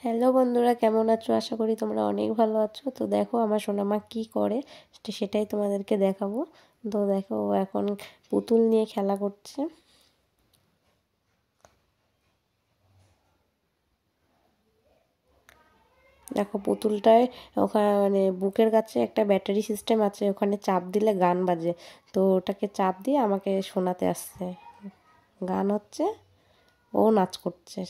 Hello বন্ধুরা, কেমন আছো? আশা করি তোমরা অনেক ভালো আছো। তো দেখো আমার সোনামা কি করে সেটাই তোমাদেরকে দেখাবো। তো দেখো ও এখন পুতুল নিয়ে খেলা করছে। দেখো পুতুলটায় ওখানে মানে বুকের কাছে একটা ব্যাটারি সিস্টেম আছে, ওখানে চাপ দিলে গান বাজে। তো ওটাকে চাপ দিয়ে আমাকে শোনাতে আসছে, গান হচ্ছে, ও নাচ করছে।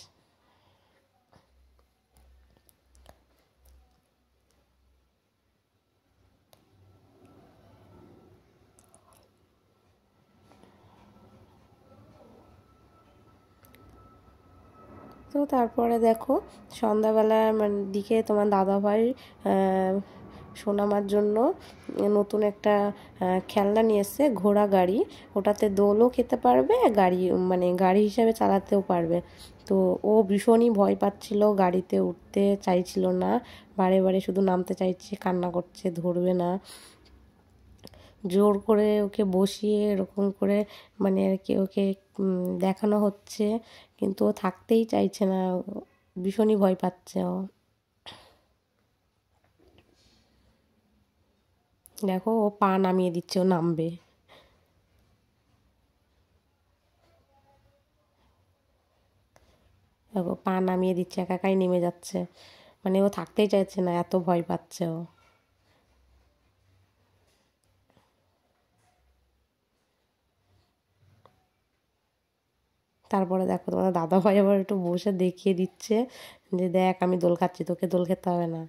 তো তারপরে দেখো সন্ধ্যাবেলা মানে দিকে তোমার দাদাভাই সোনামার জন্য নতুন একটা খেলনা নিয়ে এসছে, ঘোড়া গাড়ি। ওটাতে দোলও খেতে পারবে, গাড়ি মানে গাড়ি হিসাবে চালাতেও পারবে। তো ও ভীষণই ভয় পাচ্ছিল, গাড়িতে উঠতে চাইছিল না, বারে বারে শুধু নামতে চাইছে, কান্না করছে, ধরবে না। জোর করে ওকে বসিয়ে এরকম করে মানে আর কি ওকে দেখানো হচ্ছে, কিন্তু ও থাকতেই চাইছে না, ভীষণই ভয় পাচ্ছে ও। দেখো ও পা নামিয়ে দিচ্ছে, ও নামবে। দেখো পা নামিয়ে দিচ্ছে, একা একাই নেমে যাচ্ছে, মানে ও থাকতেই চাইছে না, এত ভয় পাচ্ছে ও। তারপরে দেখো তোমার দাদা ভাই আবার একটু বসে দেখিয়ে দিচ্ছে যে দেখ আমি দোল খাচ্ছি, তোকে দোল খেতে হবে না।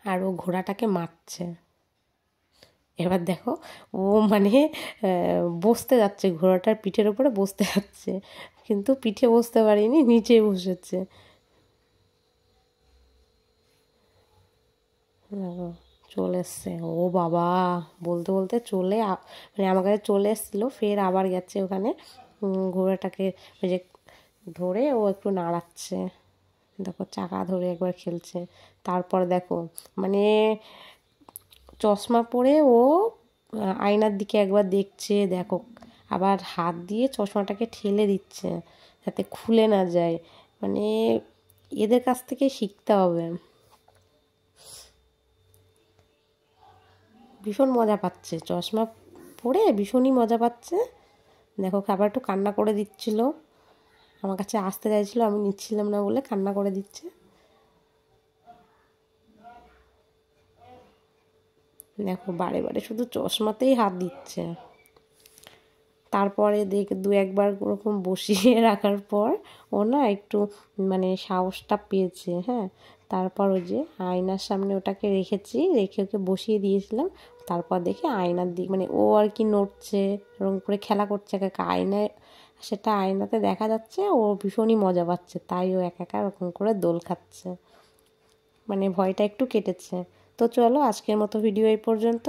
আর ও ঘোড়াটাকে মারছে। এবার দেখো ও মানে বসতে যাচ্ছে, ঘোড়াটার পিঠের উপরে বসতে যাচ্ছে, কিন্তু পিঠে বসতে পারিনি, নিচে বসেছে। দেখো চলে এসছে, ও বাবা বলতে বলতে মানে আমার কাছে চলে এসেছিলো, ফের আবার গেছে ওখানে ঘোড়াটাকে ওই যে ধরে ও একটু নাড়াচ্ছে। দেখো চাকা ধরে একবার খেলছে। তারপর দেখো মানে চশমা পরে ও আয়নার দিকে একবার দেখছে, দেখো আবার হাত দিয়ে চশমাটাকে ঠেলে দিচ্ছে যাতে খুলে না যায়। মানে এদের কাছ থেকে শিখতে হবে। ভীষণ মজা পাচ্ছে চশমা পরে, ভীষণই মজা পাচ্ছে। দেখো আবার একটু কান্না করে দিচ্ছিল, আমার কাছে আসতে চাইছিল, আমি নিচ্ছিলাম না বলে কান্না করে দিচ্ছে। দেখো বারে বারে শুধু চশমাতেই হাত দিচ্ছে। তারপরে দু একবার ওরকম বসিয়ে রাখার পর ও না একটু মানে সাহসটা পেয়েছে। হ্যাঁ, তারপর ওই যে আয়নার সামনে ওটাকে রেখেছি, রেখে ওকে বসিয়ে দিয়েছিলাম। তারপর দেখে আয়নার দিক মানে ও আর কি নড়ছে, এরকম করে খেলা করছে একা একা আয়নায়, সেটা আয়নাতে দেখা যাচ্ছে। ও ভীষণই মজা পাচ্ছে, তাই ও একা একা ওরকম করে দোল খাচ্ছে, মানে ভয়টা একটু কেটেছে। তো চলো আজকের মতো ভিডিও এই পর্যন্ত।